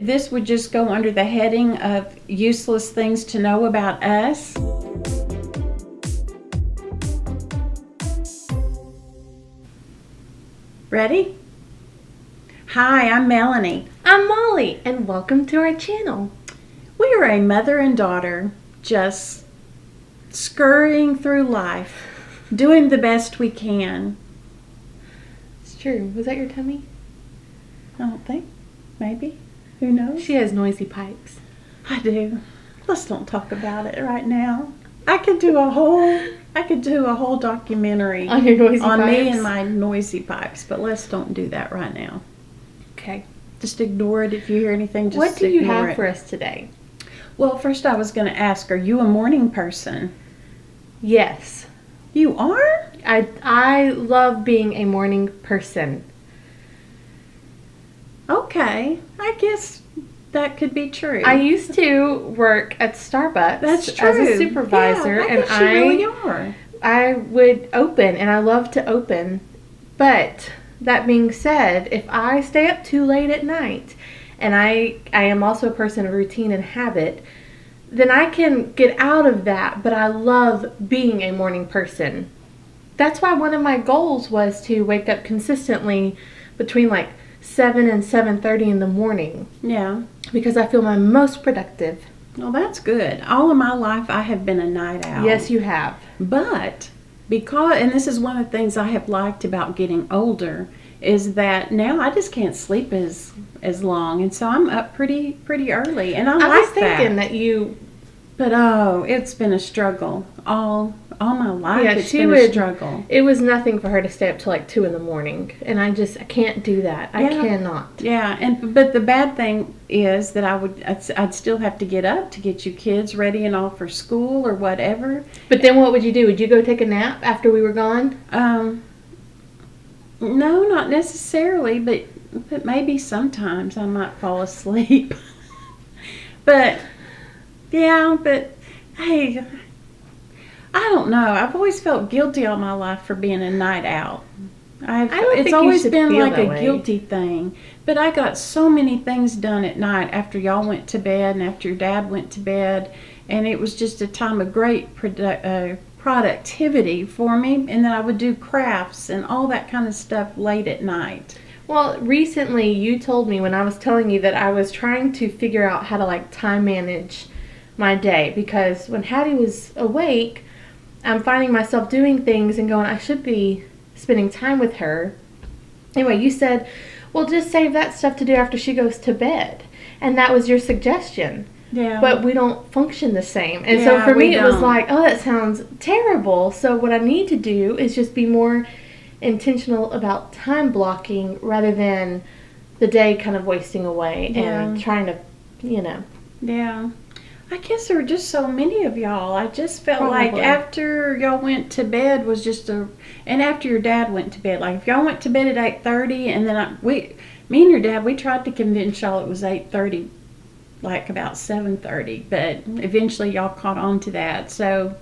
This would just go under the heading of useless things to know about us. Ready? Hi, I'm Melony. I'm Molly, and welcome to our channel. We are a mother and daughter just scurrying through life, doing the best we can. It's true. Was that your tummy? I don't think. Maybe. Who knows? She has noisy pipes. I do. Let's don't talk about it right now. I could do a whole documentary On your noisy on pipes? me and my noisy pipes, but let's don't do that right now. Okay. Just ignore it. If you hear anything, just What do you ignore have it. for us today? Well, first I was going to ask, are you a morning person? Yes. You are? I love being a morning person. Okay. I guess that could be true. I used to work at Starbucks That's true. as a supervisor, Yeah, I and guess you really are. I would open, and I love to open. But that being said, if I stay up too late at night, and I am also a person of routine and habit, then I can get out of that, but I love being a morning person. That's why one of my goals was to wake up consistently between like 7 and 7:30 in the morning, Yeah. because I feel my most productive. Well, that's good. All of my life I have been a night owl. Yes, you have. But and this is one of the things I have liked about getting older, is that now I just can't sleep as long, and so I'm up pretty early, and I I like was thinking that. that you. But it's been a struggle all my life. Yeah, It's she been a would- struggle. It was nothing for her to stay up till like 2 in the morning, and I can't do that. I Yeah. cannot. Yeah, but the bad thing is that I'd still have to get up to get you kids ready and all for school or whatever. But then what would you do? Would you go take a nap after we were gone? No, not necessarily, but maybe sometimes I might fall asleep. But yeah, but hey, I don't know. I've always felt guilty all my life for being a night owl. It's think you always should been feel like that a way. guilty thing. But I got so many things done at night after y'all went to bed and after your dad went to bed, and it was just a time of great productivity for me. And then I would do crafts and all that kind of stuff late at night. Well, recently you told me when I was telling you that I was trying to figure out how to like time manage my day, because when Hattie was awake, I'm finding myself doing things and going, I should be spending time with her. Anyway, you said, well, just save that stuff to do after she goes to bed. And that was your suggestion. Yeah. But we don't function the same. And Yeah, so for we me, it was don't. like, oh, that sounds terrible. So what I need to do is just be more intentional about time blocking rather than the day kind of wasting away and trying to, Yeah. I guess there were just so many of y'all. I just felt like Probably. after y'all went to bed was and after your dad went to bed, like if y'all went to bed at 8:30, and then me and your dad, we tried to convince y'all it was 8:30, like about 7:30, but eventually y'all caught on to that. So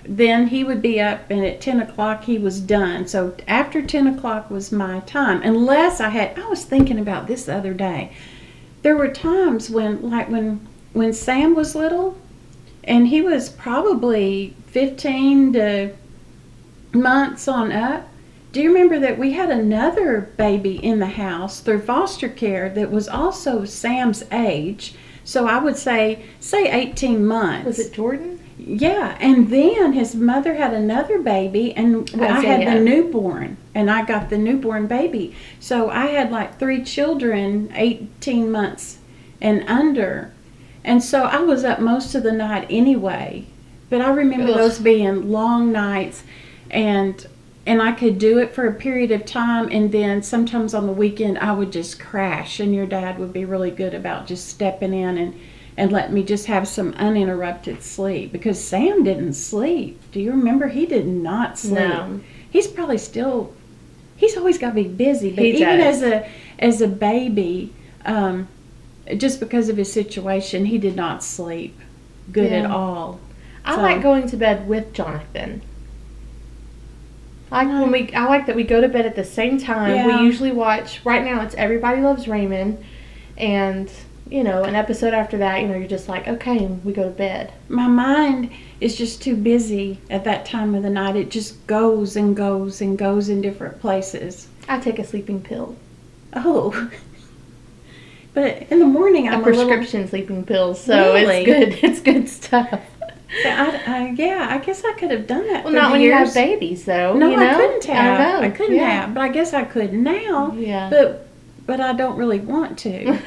then he would be up, and at 10 o'clock he was done. So after 10 o'clock was my time, unless I was thinking about this the other day. There were times when Sam was little, and he was probably 15 months on up. Do you remember that we had another baby in the house through foster care that was also Sam's age? So I would say 18 months. Was it Jordan? Yeah, and then his mother had another baby, and I had the Isaiah. newborn, and I got the newborn baby. So I had like 3 children, 18 months and under. And so I was up most of the night anyway. But I remember Ugh. those being long nights, and I could do it for a period of time, and then sometimes on the weekend I would just crash, and your dad would be really good about just stepping in and letting me just have some uninterrupted sleep, because Sam didn't sleep. Do you remember? He did not sleep. No. He's probably he's always got to be busy, but He even does. as a baby, just because of his situation, he did not sleep good at Yeah. all. I So- like going to bed with Jonathan. I like that we go to bed at the same time. Yeah. We usually watch, right now it's Everybody Loves Raymond, and an episode after that, you're just like, okay, we go to bed. My mind is just too busy at that time of the night. It just goes and goes and goes in different places. I take a sleeping pill. Oh. But in the morning, I'm a prescription sleeping pill, so Really? it's good. It's good stuff. I guess I could have done that. Well, not when you have babies, though. No, I couldn't have. I know. I couldn't have, but I guess I could now. Yeah. But I don't really want to.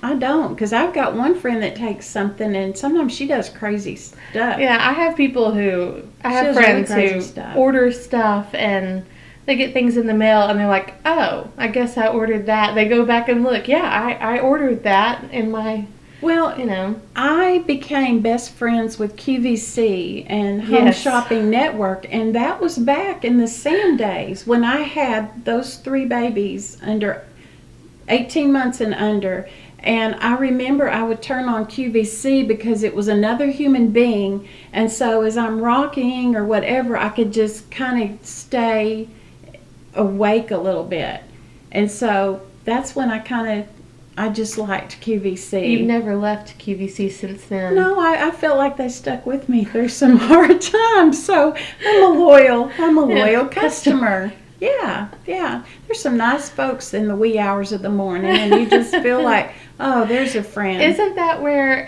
I don't, because I've got one friend that takes something, and sometimes she does crazy stuff. Yeah, I have friends who order stuff, and they get things in the mail, and they're like, oh, I guess I ordered that. They go back and look. Yeah, I ordered that in my... Well, I became best friends with QVC and Home Shopping Network, and that was back in the Sam days when I had those 3 babies under 18 months and under. And I remember I would turn on QVC because it was another human being, and so as I'm rocking or whatever, I could just kind of stay awake a little bit. And so that's when I just liked QVC. You've never left QVC since then? No, I felt like they stuck with me through some hard times. So I'm a loyal customer. Yeah. There's some nice folks in the wee hours of the morning, and you just feel like, oh, there's a friend. Isn't that where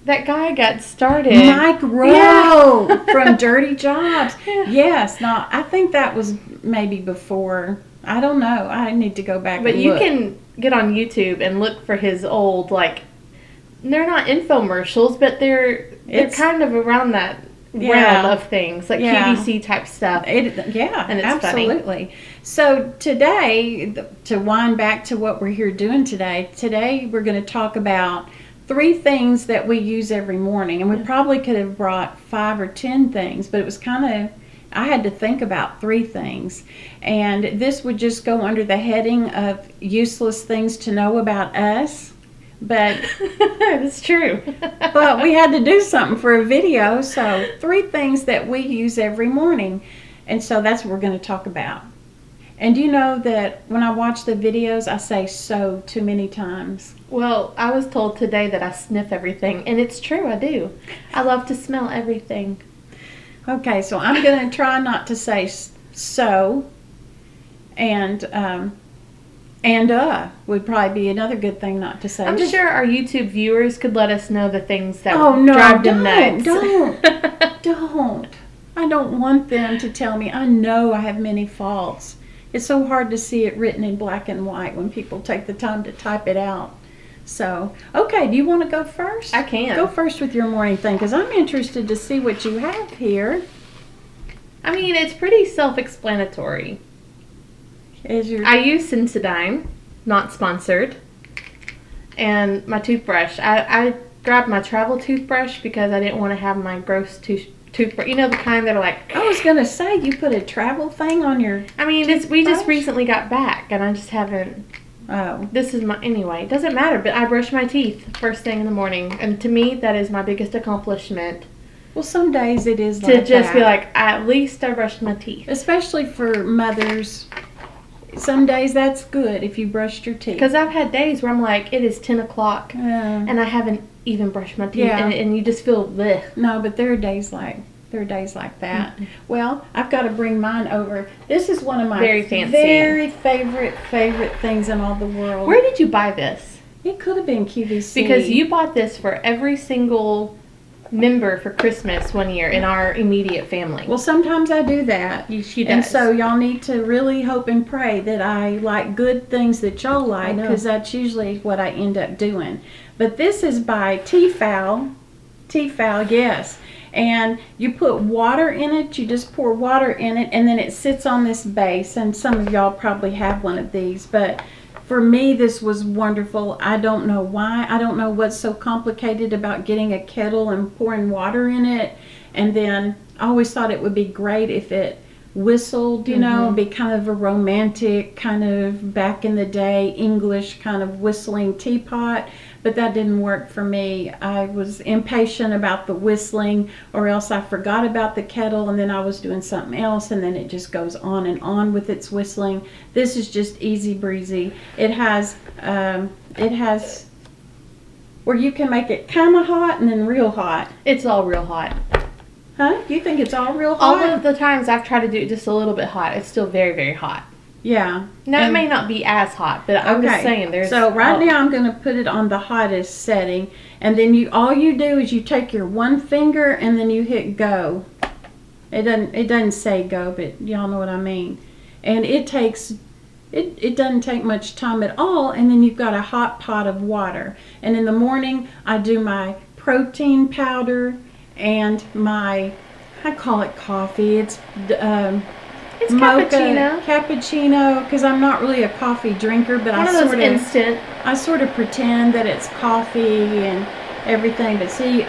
that guy got started? Mike Rowe from Dirty Jobs. Yes. No, I think that was maybe before. I don't know. I need to go back but and you look. Can get on YouTube and look for his old, they're not infomercials, but they're kind of around that realm of things, like QVC type stuff. And it's absolutely funny. So today, to wind back to what we're here doing today we're going to talk about 3 things that we use every morning, and we probably could have brought 5 or 10 things, but it was kind of, I had to think about 3 things, and this would just go under the heading of useless things to know about us. But it's true. But we had to do something for a video, so 3 things that we use every morning, and so that's what we're going to talk about. And you know that when I watch the videos, I say "so" too many times. Well, I was told today that I sniff everything, and it's true, I do. I love to smell everything. Okay, so I'm going to try not to say "so," and would probably be another good thing not to say. I'm sure our YouTube viewers could let us know the things that no, drive them nuts. Don't. I don't want them to tell me. I know I have many faults. It's so hard to see it written in black and white when people take the time to type it out. So, okay, do you want to go first? I can. Go first with your morning thing, because I'm interested to see what you have here. I mean, it's pretty self-explanatory. I use Sensodyne, not sponsored, and my toothbrush. I grabbed my travel toothbrush because I didn't want to have my gross toothbrush. You know, the kind that are like... I was going to say, you put a travel thing on your we just recently got back, and I just haven't... Oh. This is my... Anyway, it doesn't matter, but I brush my teeth first thing in the morning, and to me, that is my biggest accomplishment. Well, some days it is to just be like, at least I brushed my teeth. Especially for mothers... Some days that's good if you brushed your teeth. Because I've had days where I'm like, it is 10 o'clock and I haven't even brushed my teeth. Yeah. And you just feel bleh. No, but there are days like that. Mm-hmm. Well, I've got to bring mine over. This is one of my very favorite things in all the world. Where did you buy this? It could have been QVC. Because you bought this for every single member for Christmas one year in our immediate family. Well, sometimes I do that. She does. And so y'all need to really hope and pray that I like good things that y'all like, because that's usually what I end up doing. But this is by Tefal, yes. And you put water in it, you just pour water in it, and then it sits on this base, and some of y'all probably have one of these, but for me, this was wonderful. I don't know why. I don't know what's so complicated about getting a kettle and pouring water in it. And then I always thought it would be great if it whistled, you know, be kind of a romantic, kind of back in the day, English kind of whistling teapot. But that didn't work for me. I was impatient about the whistling, or else I forgot about the kettle and then I was doing something else, and then it just goes on and on with its whistling. This is just easy breezy. It has it has where you can make it kind of hot and then real hot. It's all real hot. Huh? You think it's all real All hot? of the times I've tried to do it just a little bit hot, it's still very, very hot. Yeah. Now, it And- may not be as hot, but I'm just saying there's... So now I'm going to put it on the hottest setting, and then all you do is you take your one finger and then you hit go. It doesn't say go, but y'all know what I mean. And it doesn't take much time at all, and then you've got a hot pot of water. And in the morning I do my protein powder and I call it coffee. It's cappuccino. Cappuccino, because I'm not really a coffee drinker, but One of those instant. I sort of pretend that it's coffee and everything. But see,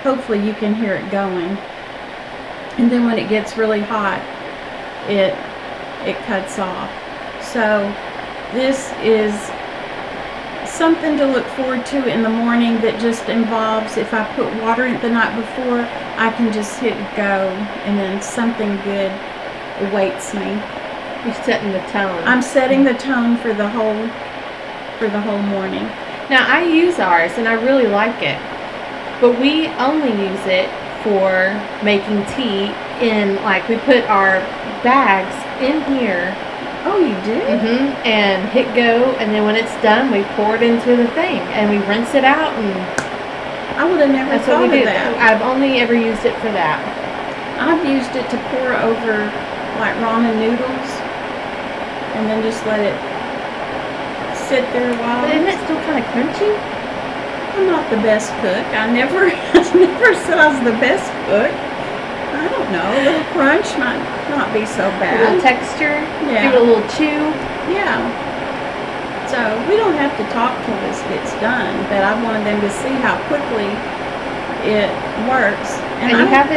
hopefully you can hear it going. And then when it gets really hot, it cuts off. So this is something to look forward to in the morning that just involves, if I put water in the night before, I can just hit go and then something good awaits me. You're setting the tone. I'm setting the tone for the whole morning. Now, I use ours, and I really like it. But we only use it for making tea we put our bags in here. Oh, you do? And hit go, and then when it's done, we pour it into the thing, and we rinse it out, and I would have never that's thought what we of do. that. I've only ever used it for that. I've used it to pour over like ramen noodles and then just let it sit there a while. But isn't it still kind of crunchy? I'm not the best cook. I never said I was the best cook. I don't know. A little crunch might not be so A bad. little texture. Yeah. Give it a little chew. Yeah. So we don't have to talk till this gets done, but I wanted them to see how quickly it works. And you have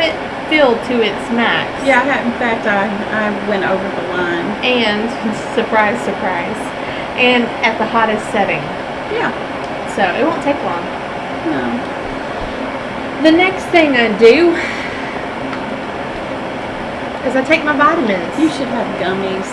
it filled to its max. Yeah, in fact, I went over the line. And, surprise, surprise, and at the hottest setting. Yeah. So it won't take long. No. The next thing I do is I take my vitamins. You should have gummies.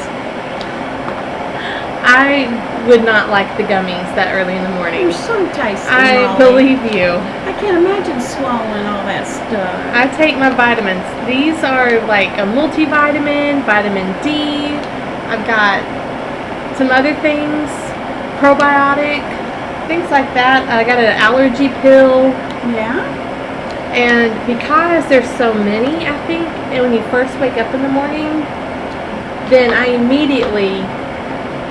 I would not like the gummies that early in the morning. They're so tasty, I Molly. believe you. I can't imagine swallowing all that stuff. I take my vitamins. These are like a multivitamin, vitamin D. I've got some other things, probiotic, things like that. I got an allergy pill. Yeah? And because there's so many, I think, and when you first wake up in the morning, then I immediately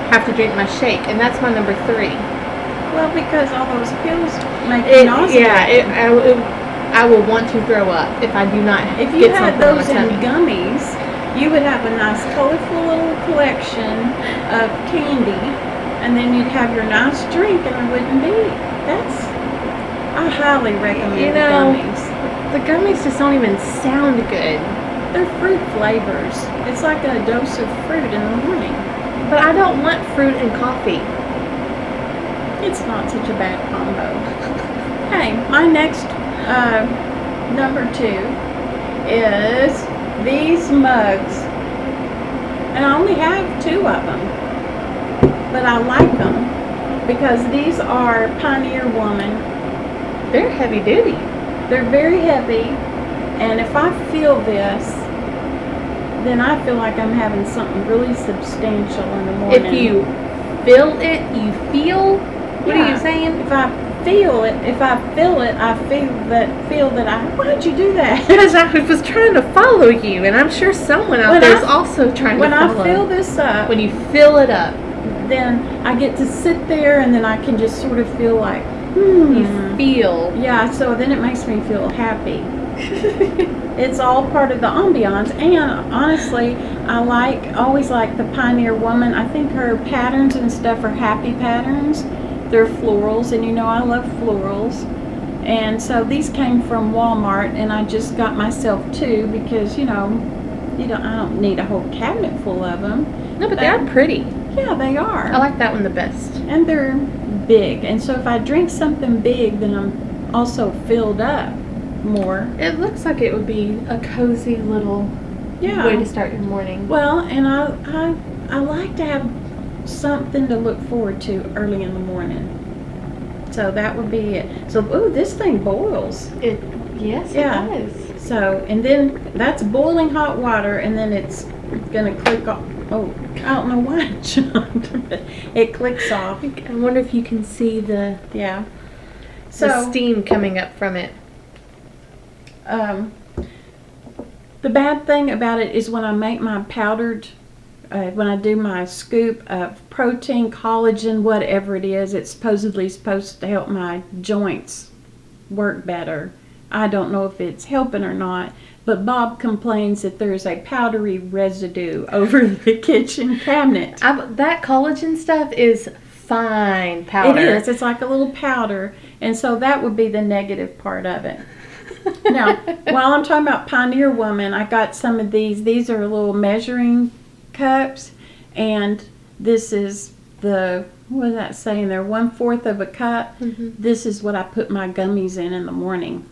have to drink my shake, and that's my number 3. Well, because all those pills make you nauseous. I will want to throw up if I do not If you get had something on my those in tummy. gummies, you would have a nice, colorful little collection of candy, and then you'd have your nice drink, and it wouldn't be. I highly recommend the gummies. The gummies just don't even sound good. They're fruit flavors. It's like a dose of fruit in the morning. But I don't want fruit and coffee. It's not such a bad combo. Hey, my next number 2 is these mugs. And I only have 2 of them. But I like them because these are Pioneer Woman. They're heavy duty. They're very heavy. And if I feel this, then I feel like I'm having something really substantial in the morning. If you feel it, you feel? What are you saying? If I feel it, I feel that I... Why'd you do that? Because I was trying to follow you, and I'm sure someone out there is also trying to follow. When I fill this up... When you fill it up. Then I get to sit there, and then I can just sort of feel like, You feel. Yeah, so then it makes me feel happy. It's all part of the ambiance, and honestly, I always like the Pioneer Woman. I think her patterns and stuff are happy patterns. They're florals, and you know I love florals. And so these came from Walmart, and I just got myself 2 because I don't need a whole cabinet full of them. No, but they are pretty. Yeah, they are. I like that one the best. And they're big, and so if I drink something big, then I'm also filled up more. It looks like it would be a cozy little way to start your morning. Well, and I like to have something to look forward to early in the morning. So that would be it. So, ooh, this thing boils. Yes, Yeah. it does. So, and then that's boiling hot water, and then it's gonna click off. Oh, I don't know why it jumped, but it clicks off. I wonder if you can see the steam coming up from it. The bad thing about it is when I make my powdered, when I do my scoop of protein, collagen, whatever it is, it's supposedly supposed to help my joints work better. I don't know if it's helping or not, but Bob complains that there's a powdery residue over the kitchen cabinet. That collagen stuff is fine powder. It is. It's like a little powder, and so that would be the negative part of it. Now, while I'm talking about Pioneer Woman, I got some of these. These are little measuring cups, and this is what is that saying there? 1/4 of a cup. Mm-hmm. This is what I put my gummies in the morning.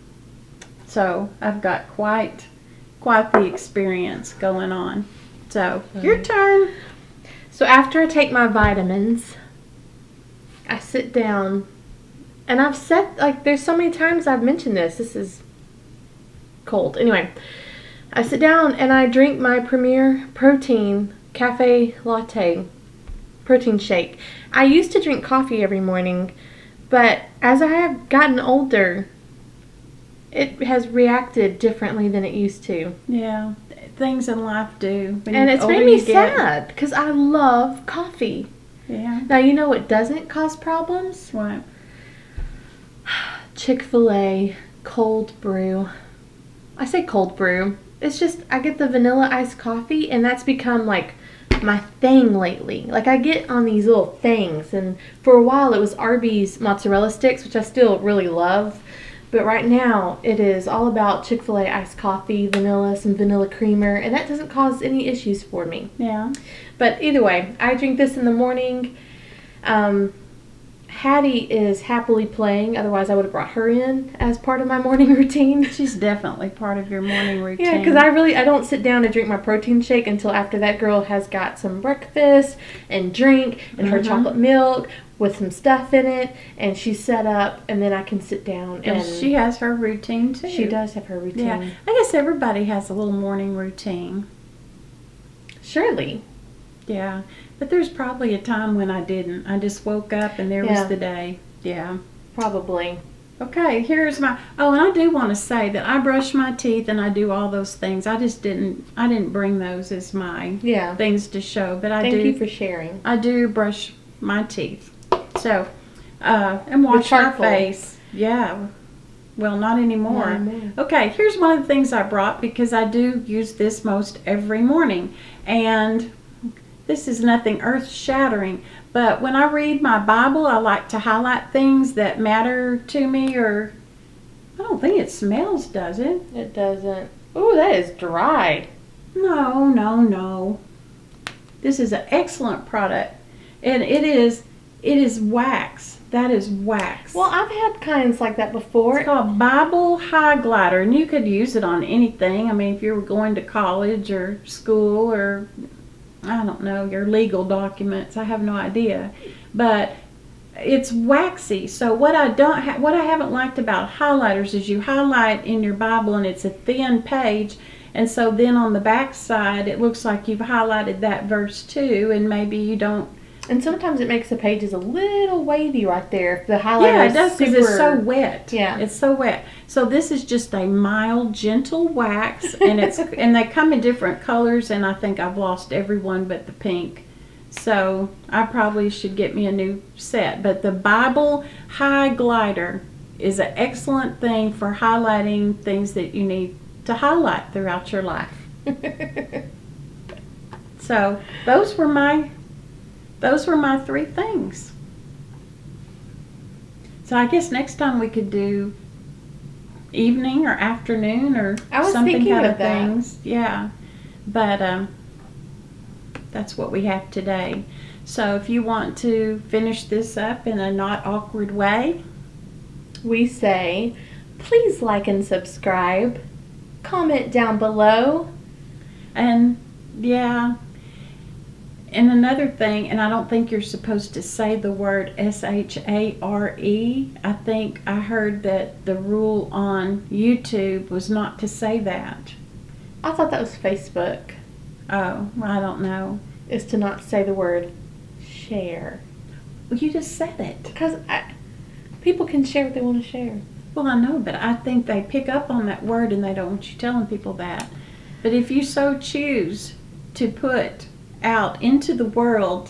So I've got quite the experience going on. So your turn. So after I take my vitamins, I sit down, and I've said, like, there's so many times I've mentioned this. This is cold. Anyway, I sit down and I drink my Premier Protein Cafe Latte protein shake. I used to drink coffee every morning, but as I have gotten older, it has reacted differently than it used to. Yeah, things in life do. And it's made me sad because I love coffee. Yeah. Now, you know what doesn't cause problems? What? Chick-fil-A cold brew. I say cold brew. It's just, I get the vanilla iced coffee, and that's become like my thing lately. Like, I get on these little things, and for a while it was Arby's mozzarella sticks, which I still really love. But right now it is all about Chick-fil-A iced coffee, vanilla, some vanilla creamer, and that doesn't cause any issues for me. Yeah. But either way, I drink this in the morning. Hattie is happily playing, otherwise I would have brought her in as part of my morning routine. She's definitely part of your morning routine. Yeah, because I don't sit down to drink my protein shake until after that girl has got some breakfast and drink and her chocolate milk with some stuff in it, and she's set up, and then I can sit down. And she has her routine too. She does have her routine. Yeah, I guess everybody has a little morning routine. Surely. Yeah, but there's probably a time when I didn't. I just woke up and there was the day. Yeah. Probably. Okay, here's my, and I do want to say that I brush my teeth and I do all those things. I didn't bring those as my things to show, but Thank you for sharing. I do brush my teeth. So, and wash my face. Yeah. Well, not anymore. Not anymore. Okay, here's one of the things I brought because I do use this most every morning. And this is nothing earth-shattering, but when I read my Bible, I like to highlight things that matter to me, or I don't think it smells, does it? It doesn't. Ooh, that is dry. No. This is an excellent product, and it is wax. That is wax. Well, I've had kinds like that before. It's called Bible High Glider, and you could use it on anything. I mean, if you were going to college or school or I don't know, your legal documents. I have no idea. But it's waxy. So what I haven't liked about highlighters is you highlight in your Bible and it's a thin page, and so then on the back side it looks like you've highlighted that verse too, and maybe you don't. And sometimes it makes the pages a little wavy right there. The highlighter Yeah, it does because it's so wet. Yeah, it's so wet. So this is just a mild, gentle wax, and and they come in different colors. And I think I've lost every one but the pink. So I probably should get me a new set. But the Bible High Glider is an excellent thing for highlighting things that you need to highlight throughout your life. So those were my 3 things. So I guess next time we could do evening or afternoon or something kind of things. Yeah. But that's what we have today. So if you want to finish this up in a not awkward way, we say, please like and subscribe. Comment down below. And And another thing, and I don't think you're supposed to say the word share. I think I heard that the rule on YouTube was not to say that. I thought that was Facebook, Oh, I don't know. is to not say the word share. Well, you just said it. Because people can share what they want to share. Well, I know, but I think they pick up on that word and they don't want you telling people that. But if you so choose to put out into the world,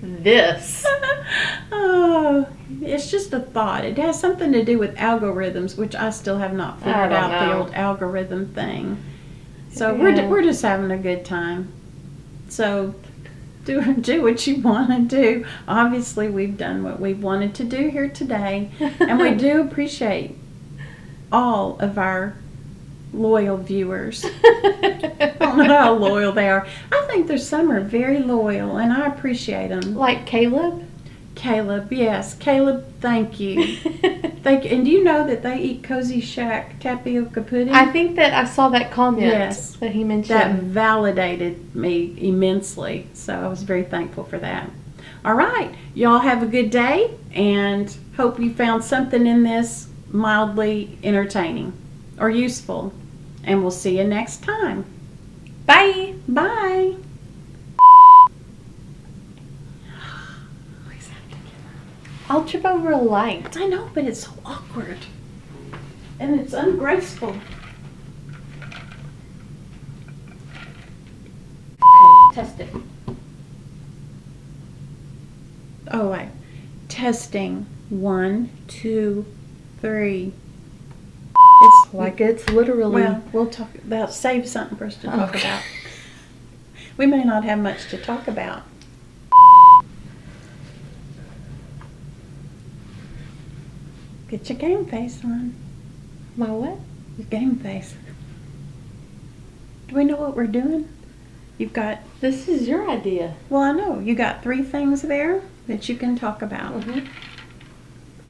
This. oh, it's just a thought. It has something to do with algorithms, which I still have not I figured don't out the know. old algorithm thing. So Yeah. we're just having a good time. So do what you want to do. Obviously, we've done what we've wanted to do here today, and we do appreciate all of our loyal viewers. I don't know how loyal they are. I think there's some are very loyal, and I appreciate them. Like Caleb? Caleb, yes. Caleb, thank you. Thank you. And do you know that they eat Cozy Shack tapioca pudding? I think that I saw that comment Yes. that he That mentioned. validated me immensely, so I was very thankful for that. All right, y'all have a good day, and hope you found something in this mildly entertaining or useful, and we'll see you next time. Bye. Bye. I'll trip over a light. I know, but it's so awkward, and it's ungraceful. Okay, test it. Oh, wait. Testing. 1, 2, 3. It's Like it's literally. well, we'll talk about save something for us to talk Okay. about. We may not have much to talk about. Get your game face on. My what? Your game face. Do we know what we're doing? You've got, This is your idea. well, I know. You got 3 things there that you can talk about. Mm-hmm.